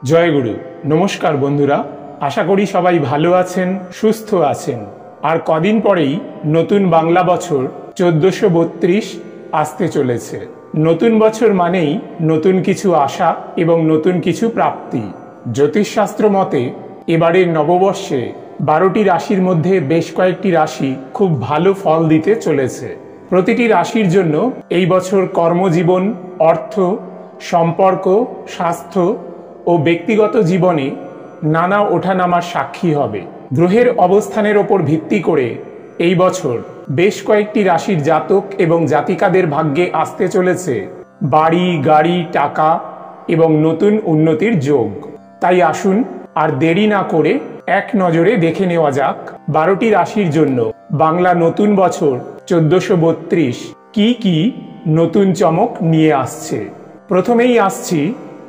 জয়গুরু। নমস্কার বন্ধুরা, আশা করি সবাই ভালো আছেন, সুস্থ আছেন। আর কদিন পরেই নতুন বাংলা বছর 1432 আসতে চলেছে। নতুন বছর মানেই নতুন কিছু আশা এবং নতুন কিছু প্রাপ্তি। জ্যোতিষশাস্ত্র মতে এবারের নববর্ষে 12টি রাশির মধ্যে বেশ কয়েকটি রাশি খুব ভালো ফল দিতে চলেছে। প্রতিটি রাশির জন্য এই বছর কর্মজীবন, অর্থ, সম্পর্ক, স্বাস্থ্য ও ব্যক্তিগত জীবনে নানা ওঠানামার সাক্ষী হবে। গ্রহের অবস্থানের ওপর ভিত্তি করে এই বছর বেশ কয়েকটি রাশির জাতক এবং জাতিকাদের ভাগ্যে আসতে চলেছে বাড়ি, গাড়ি, টাকা এবং নতুন উন্নতির যোগ। তাই আসুন আর দেরি না করে এক নজরে দেখে নেওয়া যাক 12টি রাশির জন্য বাংলা নতুন বছর 1432 কি নতুন চমক নিয়ে আসছে। প্রথমেই আসছি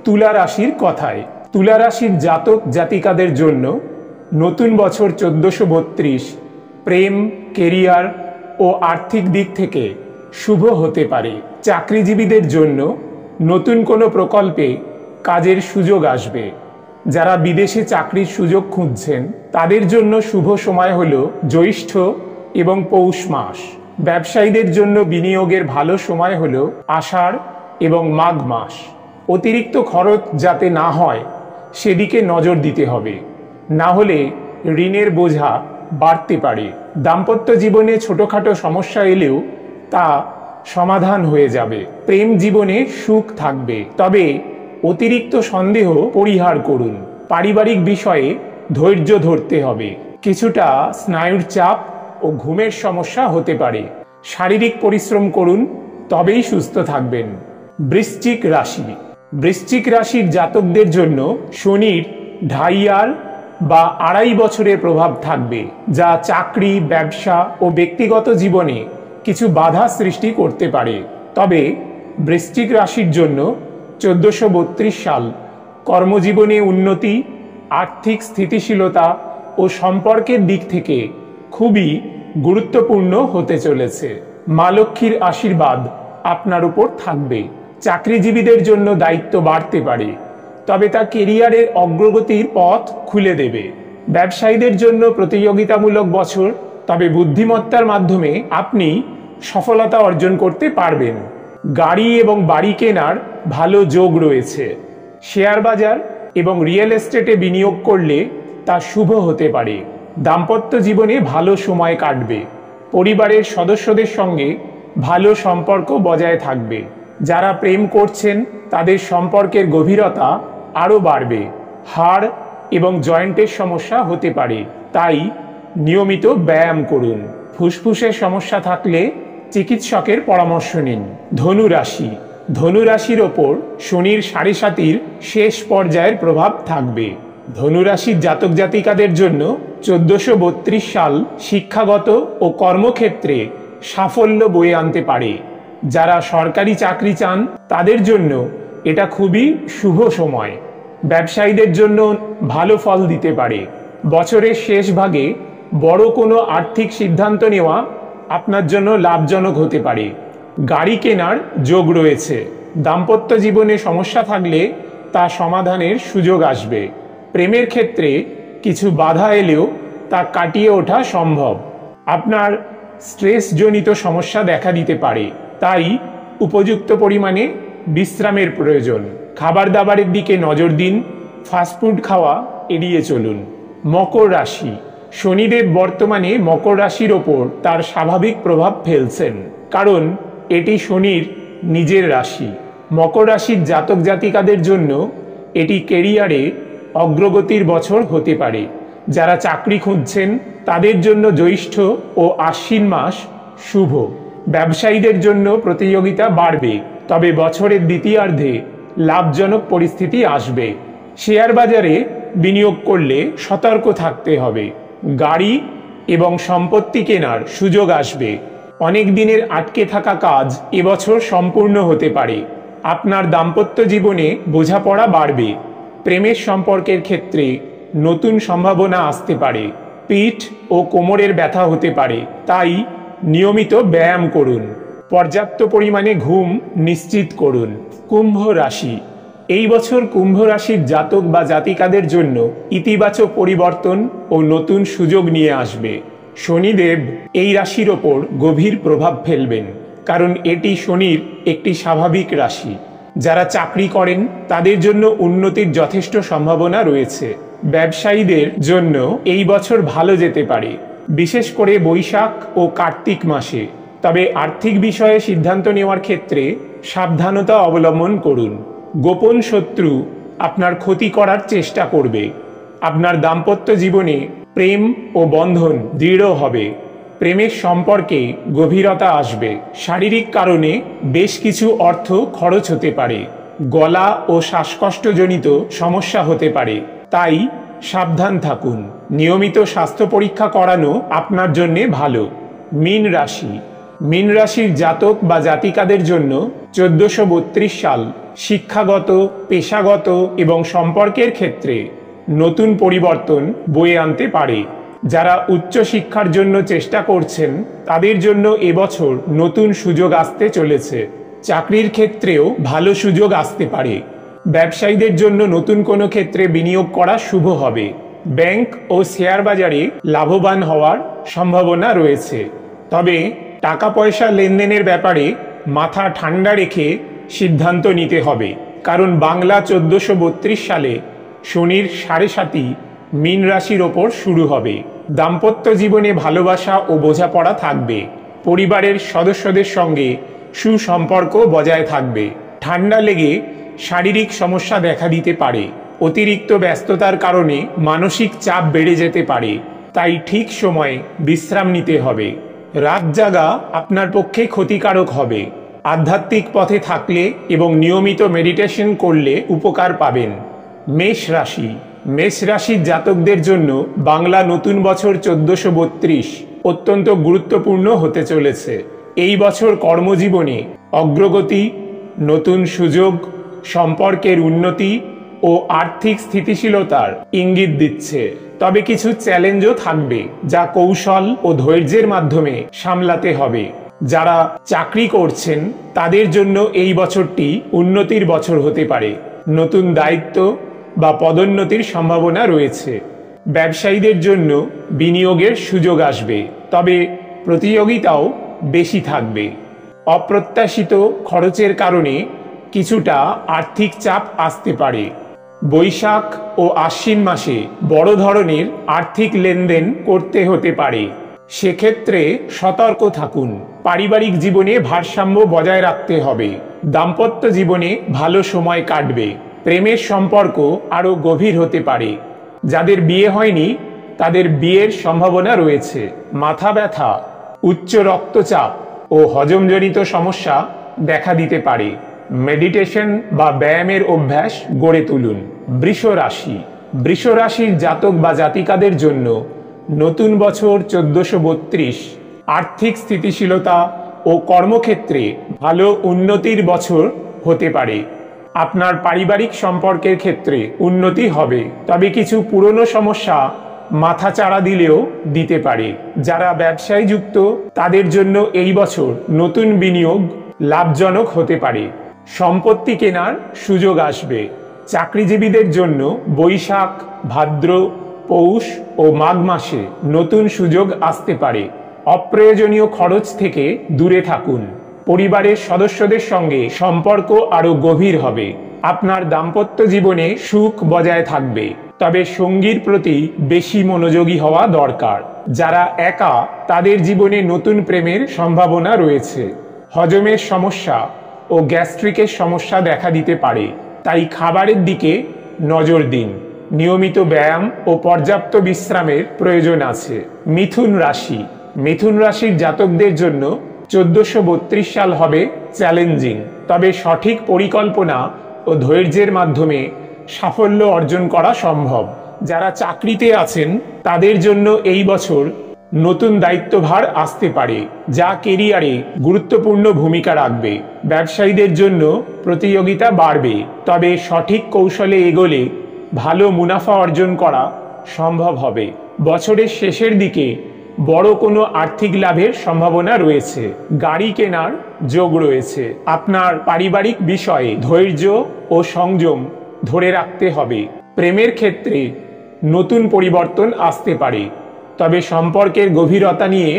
তুলা রাশির কথায়। তুলা রাশির জাতক জাতিকাদের জন্য নতুন বছর 1432 প্রেম, কেরিয়ার ও আর্থিক দিক থেকে শুভ হতে পারে। চাকরিজীবীদের জন্য নতুন কোনো প্রকল্পে কাজের সুযোগ আসবে। যারা বিদেশে চাকরির সুযোগ খুঁজছেন তাদের জন্য শুভ সময় হল জ্যৈষ্ঠ এবং পৌষ মাস। ব্যবসায়ীদের জন্য বিনিয়োগের ভালো সময় হল আষাঢ় এবং মাঘ মাস। অতিরিক্ত খরচ যাতে না হয় সেদিকে নজর দিতে হবে, না হলে ঋণের বোঝা বাড়তে পারে। দাম্পত্য জীবনে ছোটখাটো সমস্যা এলেও তা সমাধান হয়ে যাবে। প্রেম জীবনে সুখ থাকবে, তবে অতিরিক্ত সন্দেহ পরিহার করুন। পারিবারিক বিষয়ে ধৈর্য ধরতে হবে। কিছুটা স্নায়ুর চাপ ও ঘুমের সমস্যা হতে পারে। শারীরিক পরিশ্রম করুন, তবেই সুস্থ থাকবেন। বৃশ্চিক রাশি। বৃশ্চিক রাশির জাতকদের জন্য শনির 2.5 বা 2.5 বছরের প্রভাব থাকবে, যা চাকরি, ব্যবসা ও ব্যক্তিগত জীবনে কিছু বাধা সৃষ্টি করতে পারে। তবে বৃশ্চিক রাশির জন্য 1432 সাল কর্মজীবনে উন্নতি, আর্থিক স্থিতিশীলতা ও সম্পর্কের দিক থেকে খুবই গুরুত্বপূর্ণ হতে চলেছে। মা লক্ষ্মীর আশীর্বাদ আপনার উপর থাকবে। চাকরিজীবীদের জন্য দায়িত্ব বাড়তে পারে, তবে তা কেরিয়ারের অগ্রগতির পথ খুলে দেবে। ব্যবসায়ীদের জন্য প্রতিযোগিতামূলক বছর, তবে বুদ্ধিমত্তার মাধ্যমে আপনি সফলতা অর্জন করতে পারবেন। গাড়ি এবং বাড়ি কেনার ভালো যোগ রয়েছে। শেয়ার বাজার এবং রিয়েল এস্টেটে বিনিয়োগ করলে তা শুভ হতে পারে। দাম্পত্য জীবনে ভালো সময় কাটবে। পরিবারের সদস্যদের সঙ্গে ভালো সম্পর্ক বজায় থাকবে। যারা প্রেম করছেন তাদের সম্পর্কের গভীরতা আরও বাড়বে। হাড় এবং জয়েন্টের সমস্যা হতে পারে, তাই নিয়মিত ব্যায়াম করুন। ফুসফুসের সমস্যা থাকলে চিকিৎসকের পরামর্শ নিন। ধনু রাশি। ধনু রাশির ওপর শনির 7.5 শেষ পর্যায়ের প্রভাব থাকবে। ধনু রাশির জাতক জাতিকাদের জন্য 1432 সাল শিক্ষাগত ও কর্মক্ষেত্রে সাফল্য বয়ে আনতে পারে। যারা সরকারি চাকরি চান তাদের জন্য এটা খুবই শুভ সময়। ব্যবসায়ীদের জন্য ভালো ফল দিতে পারে। বছরের শেষ ভাগে বড় কোনো আর্থিক সিদ্ধান্ত নেওয়া আপনার জন্য লাভজনক হতে পারে। গাড়ি কেনার যোগ রয়েছে। দাম্পত্য জীবনে সমস্যা থাকলে তা সমাধানের সুযোগ আসবে। প্রেমের ক্ষেত্রে কিছু বাধা এলেও তা কাটিয়ে ওঠা সম্ভব। আপনার স্ট্রেসজনিত সমস্যা দেখা দিতে পারে, তাই উপযুক্ত পরিমাণে বিশ্রামের প্রয়োজন। খাবার দাবারের দিকে নজর দিন। ফাস্টফুড খাওয়া এড়িয়ে চলুন। মকর রাশি। শনিদেব বর্তমানে মকর রাশির ওপর তার স্বাভাবিক প্রভাব ফেলছেন, কারণ এটি শনির নিজের রাশি। মকর রাশির জাতক জাতিকাদের জন্য এটি কেরিয়ারে অগ্রগতির বছর হতে পারে। যারা চাকরি খুঁজছেন তাদের জন্য জ্যৈষ্ঠ ও আশ্বিন মাস শুভ। ব্যবসায়ীদের জন্য প্রতিযোগিতা বাড়বে, তবে বছরের দ্বিতীয়ার্ধে লাভজনক পরিস্থিতি আসবে। শেয়ার বাজারে বিনিয়োগ করলে সতর্ক থাকতে হবে। গাড়ি এবং সম্পত্তি কেনার সুযোগ আসবে। অনেক দিনের আটকে থাকা কাজ এবছর সম্পূর্ণ হতে পারে। আপনার দাম্পত্য জীবনে বোঝাপড়া বাড়বে। প্রেমের সম্পর্কের ক্ষেত্রে নতুন সম্ভাবনা আসতে পারে। পিঠ ও কোমরের ব্যথা হতে পারে, তাই নিয়মিত ব্যায়াম করুন। পর্যাপ্ত পরিমাণে ঘুম নিশ্চিত করুন। কুম্ভ রাশি। এই বছর কুম্ভ রাশির জাতক বা জাতিকাদের জন্য ইতিবাচক পরিবর্তন ও নতুন সুযোগ নিয়ে আসবে। শনিদেব এই রাশির ওপর গভীর প্রভাব ফেলবেন, কারণ এটি শনির একটি স্বাভাবিক রাশি। যারা চাকরি করেন তাদের জন্য উন্নতির যথেষ্ট সম্ভাবনা রয়েছে। ব্যবসায়ীদের জন্য এই বছর ভালো যেতে পারে, বিশেষ করে বৈশাখ ও কার্তিক মাসে। তবে আর্থিক বিষয়ে সিদ্ধান্ত নেওয়ার ক্ষেত্রে সাবধানতা অবলম্বন করুন। গোপন শত্রু আপনার ক্ষতি করার চেষ্টা করবে। আপনার দাম্পত্য জীবনে প্রেম ও বন্ধন দৃঢ় হবে। প্রেমের সম্পর্কে গভীরতা আসবে। শারীরিক কারণে বেশ কিছু অর্থ খরচ হতে পারে। গলা ও শ্বাসকষ্টজনিত সমস্যা হতে পারে, তাই সাবধান থাকুন। নিয়মিত স্বাস্থ্য পরীক্ষা করানো আপনার জন্য ভালো। মীন রাশি। মীন রাশির জাতক বা জাতিকাদের জন্য 1432 সাল শিক্ষাগত, পেশাগত এবং সম্পর্কের ক্ষেত্রে নতুন পরিবর্তন বয়ে আনতে পারে। যারা উচ্চ শিক্ষার জন্য চেষ্টা করছেন তাদের জন্য এবছর নতুন সুযোগ আসতে চলেছে। চাকরির ক্ষেত্রেও ভালো সুযোগ আসতে পারে। ব্যবসায়ীদের জন্য নতুন কোনো ক্ষেত্রে বিনিয়োগ করা শুভ হবে। ব্যাংক ও শেয়ার বাজারে লাভবান হওয়ার সম্ভাবনা রয়েছে। তবে টাকা পয়সা লেনদেনের ব্যাপারে মাথা ঠান্ডা রেখে সিদ্ধান্ত নিতে হবে, কারণ বাংলা 1432 সালে শনির 7.5 মীন রাশির ওপর শুরু হবে। দাম্পত্য জীবনে ভালোবাসা ও বোঝাপড়া থাকবে। পরিবারের সদস্যদের সঙ্গে সুসম্পর্ক বজায় থাকবে। ঠান্ডা লেগে শারীরিক সমস্যা দেখা দিতে পারে। অতিরিক্ত ব্যস্ততার কারণে মানসিক চাপ বেড়ে যেতে পারে, তাই ঠিক সময়ে বিশ্রাম নিতে হবে। রাত জাগা আপনার পক্ষে ক্ষতিকারক হবে। আধ্যাত্মিক পথে থাকলে এবং নিয়মিত মেডিটেশন করলে উপকার পাবেন। মেষ রাশি। মেষ রাশির জাতকদের জন্য বাংলা নতুন বছর 1432 অত্যন্ত গুরুত্বপূর্ণ হতে চলেছে। এই বছর কর্মজীবনে অগ্রগতি, নতুন সুযোগ, সম্পর্কের উন্নতি ও আর্থিক স্থিতিশীলতার ইঙ্গিত দিচ্ছে। তবে কিছু চ্যালেঞ্জও থাকবে, যা কৌশল ও ধৈর্যের মাধ্যমে সামলাতে হবে। যারা চাকরি করছেন তাদের জন্য এই বছরটি উন্নতির বছর হতে পারে। নতুন দায়িত্ব বা পদোন্নতির সম্ভাবনা রয়েছে। ব্যবসায়ীদের জন্য বিনিয়োগের সুযোগ আসবে, তবে প্রতিযোগিতাও বেশি থাকবে। অপ্রত্যাশিত খরচের কারণে কিছুটা আর্থিক চাপ আসতে পারে। বৈশাখ ও আশ্বিন মাসে বড় ধরনের আর্থিক লেনদেন করতে হতে পারে, সেক্ষেত্রে সতর্ক থাকুন। পারিবারিক জীবনে ভারসাম্য বজায় রাখতে হবে। দাম্পত্য জীবনে ভালো সময় কাটবে। প্রেমের সম্পর্ক আরও গভীর হতে পারে। যাদের বিয়ে হয়নি তাদের বিয়ের সম্ভাবনা রয়েছে। মাথা ব্যথা, উচ্চ রক্তচাপ ও হজমজনিত সমস্যা দেখা দিতে পারে। মেডিটেশন বা ব্যায়ামের অভ্যাস গড়ে তুলুন। বৃষ রাশি। বৃষ রাশির জাতক বা জাতিকাদের জন্য নতুন বছর 1432 আর্থিক স্থিতিশীলতা ও কর্মক্ষেত্রে ভালো উন্নতির বছর হতে পারে। আপনার পারিবারিক সম্পর্কের ক্ষেত্রে উন্নতি হবে, তবে কিছু পুরনো সমস্যা মাথাচাড়া দিলেও দিতে পারে। যারা ব্যবসায় যুক্ত তাদের জন্য এই বছর নতুন বিনিয়োগ লাভজনক হতে পারে। সম্পত্তি কেনার সুযোগ আসবে। চাকরিজীবীদের জন্য বৈশাখ, ভাদ্র, পৌষ ও মাঘ মাসে নতুন সুযোগ আসতে পারে। অপ্রয়োজনীয় খরচ থেকে দূরে থাকুন। পরিবারের সদস্যদের সঙ্গে সম্পর্ক আরও গভীর হবে। আপনার দাম্পত্য জীবনে সুখ বজায় থাকবে, তবে সঙ্গীর প্রতি বেশি মনোযোগী হওয়া দরকার। যারা একা তাদের জীবনে নতুন প্রেমের সম্ভাবনা রয়েছে। হজমের সমস্যা ও গ্যাস্ট্রিকের সমস্যা দেখা দিতে পারে, তাই খাবারের দিকে নজর দিন। নিয়মিত ব্যায়াম ও পর্যাপ্ত বিশ্রামের প্রয়োজন আছে। মিথুন রাশি। মিথুন রাশির জাতকদের জন্য 1432 সাল হবে চ্যালেঞ্জিং, তবে সঠিক পরিকল্পনা ও ধৈর্যের মাধ্যমে সাফল্য অর্জন করা সম্ভব। যারা চাকরিতে আছেন তাদের জন্য এই বছর নতুন দায়িত্বভার আসতে পারে, যা কেরিয়ারে গুরুত্বপূর্ণ ভূমিকা রাখবে। ব্যবসায়ীদের জন্য প্রতিযোগিতা বাড়বে, তবে সঠিক কৌশলে এগোলে ভালো মুনাফা অর্জন করা সম্ভব হবে। বছরের শেষের দিকে বড় কোনো আর্থিক লাভের সম্ভাবনা রয়েছে। গাড়ি কেনার যোগ রয়েছে। আপনার পারিবারিক বিষয়ে ধৈর্য ও সংযম ধরে রাখতে হবে। প্রেমের ক্ষেত্রে নতুন পরিবর্তন আসতে পারে, তবে সম্পর্কের গভীরতা নিয়ে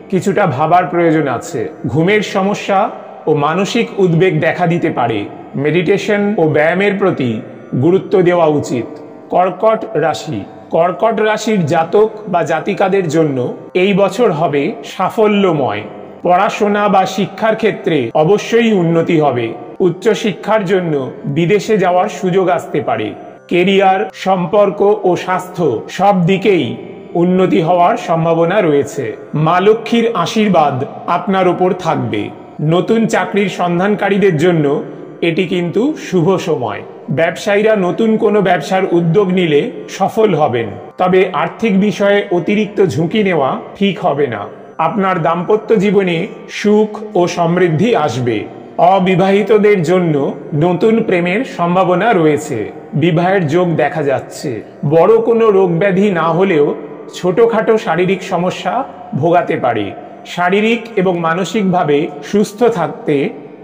কিছুটা ভাবার প্রয়োজন আছে। ঘুমের সমস্যা ও মানসিক উদ্বেগ দেখা দিতে পারে। মেডিটেশন ও ব্যায়ামের প্রতি গুরুত্ব দেওয়া উচিত। কর্কট রাশি। কর্কট রাশির জাতক বা জাতিকাদের জন্য এই বছর হবে সাফল্যময়। পড়াশোনা বা শিক্ষার ক্ষেত্রে অবশ্যই উন্নতি হবে। উচ্চশিক্ষার জন্য বিদেশে যাওয়ার সুযোগ আসতে পারে। কেরিয়ার, সম্পর্ক ও স্বাস্থ্য সব দিকেই উন্নতি হওয়ার সম্ভাবনা রয়েছে। মা লক্ষ্মীর আশীর্বাদ আপনার উপর থাকবে। নতুন চাকরির সন্ধানকারীদের জন্য এটি কিন্তু শুভ সময়। ব্যবসায়ীরা নতুন কোনো ব্যবসার উদ্যোগ নিলে সফল হবেন, তবে আর্থিক বিষয়ে অতিরিক্ত ঝুঁকি নেওয়া ঠিক হবে না। আপনার দাম্পত্য জীবনে সুখ ও সমৃদ্ধি আসবে। অবিবাহিতদের জন্য নতুন প্রেমের সম্ভাবনা রয়েছে। বিবাহের যোগ দেখা যাচ্ছে। বড় কোনো রোগ ব্যাধি না হলেও ছোটখাটো শারীরিক সমস্যা ভোগাতে পারে। শারীরিক এবং মানসিকভাবে সুস্থ থাকতে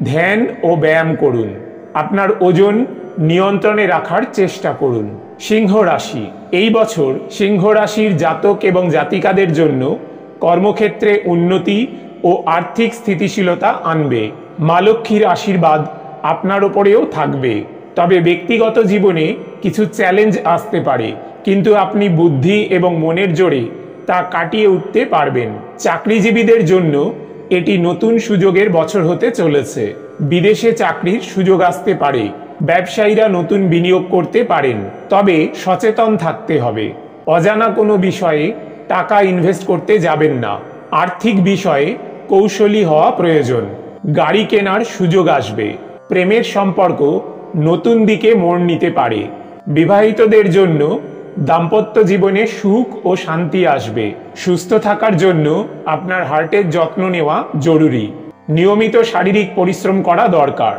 ধ্যান ও ব্যায়াম করুন। আপনার ওজন নিয়ন্ত্রণে রাখার চেষ্টা করুন। সিংহ রাশি। এই বছর সিংহ রাশির জাতক এবং জাতিকাদের জন্য কর্মক্ষেত্রে উন্নতি ও আর্থিক স্থিতিশীলতা আনবে। মা লক্ষ্মীর আশীর্বাদ আপনার ওপরেও থাকবে। তবে ব্যক্তিগত জীবনে কিছু চ্যালেঞ্জ আসতে পারে, কিন্তু আপনি বুদ্ধি এবং মনের জোরে তা কাটিয়ে উঠতে পারবেন। চাকরিজীবীদের জন্য এটি নতুন সুযোগের বছর হতে চলেছে। বিদেশে চাকরির সুযোগ আসতে পারে। ব্যবসায়ীরা নতুন বিনিয়োগ করতে পারেন, তবে সচেতন থাকতে হবে। অজানা কোনো বিষয়ে টাকা ইনভেস্ট করতে যাবেন না। আর্থিক বিষয়ে কৌশলী হওয়া প্রয়োজন। গাড়ি কেনার সুযোগ আসবে। প্রেমের সম্পর্ক নতুন দিকে মোড় নিতে পারে। বিবাহিতদের জন্য দাম্পত্য জীবনে সুখ ও শান্তি আসবে। সুস্থ থাকার জন্য আপনার হার্টের যত্ন নেওয়া জরুরি। নিয়মিত শারীরিক পরিশ্রম করা দরকার।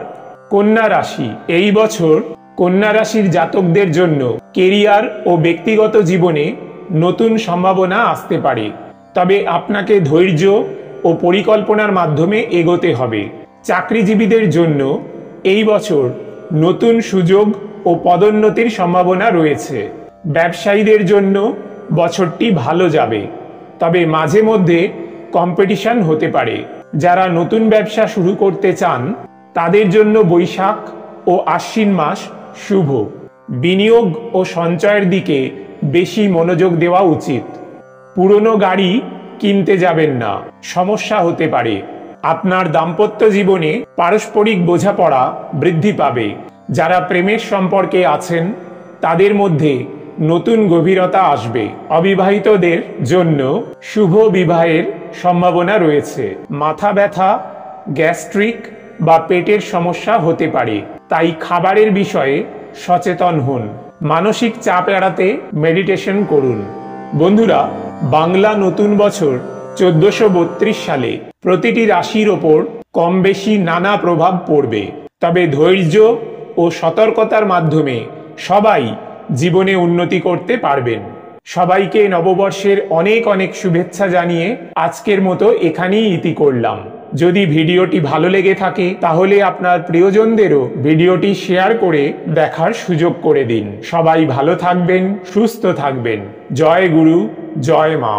কন্যা রাশি। এই বছর কন্যা রাশির জাতকদের জন্য কেরিয়ার ও ব্যক্তিগত জীবনে নতুন সম্ভাবনা আসতে পারে, তবে আপনাকে ধৈর্য ও পরিকল্পনার মাধ্যমে এগোতে হবে। চাকরিজীবীদের জন্য এই বছর নতুন সুযোগ ও পদোন্নতির সম্ভাবনা রয়েছে। ব্যবসায়ীদের জন্য বছরটি ভালো যাবে, তবে মাঝে মধ্যে কম্পিটিশন হতে পারে। যারা নতুন ব্যবসা শুরু করতে চান তাদের জন্য বৈশাখ ও আশ্বিন মাস শুভ। বিনিয়োগ ও সঞ্চয়ের দিকে বেশি মনোযোগ দেওয়া উচিত। পুরনো গাড়ি কিনতে যাবেন না, সমস্যা হতে পারে। আপনার দাম্পত্য জীবনে পারস্পরিক বোঝাপড়া বৃদ্ধি পাবে। যারা প্রেমের সম্পর্কে আছেন তাদের মধ্যে নতুন গভীরতা আসবে। অবিবাহিতদের জন্য শুভ বিবাহের সম্ভাবনা রয়েছে। মাথা ব্যথা, গ্যাস্ট্রিক বা পেটের সমস্যা হতে পারে, তাই খাবারের বিষয়ে সচেতন হন। মানসিক চাপ এড়াতে মেডিটেশন করুন। বন্ধুরা, বাংলা নতুন বছর 1432 সালে প্রতিটি রাশির ওপর কম বেশি নানা প্রভাব পড়বে, তবে ধৈর্য ও সতর্কতার মাধ্যমে সবাই জীবনে উন্নতি করতে পারবেন। সবাইকে নববর্ষের অনেক অনেক শুভেচ্ছা জানিয়ে আজকের মতো এখানেই ইতি করলাম। যদি ভিডিওটি ভালো লেগে থাকে তাহলে আপনার প্রিয়জনদেরও ভিডিওটি শেয়ার করে দেখার সুযোগ করে দিন। সবাই ভালো থাকবেন, সুস্থ থাকবেন। জয় গুরু, জয় মা।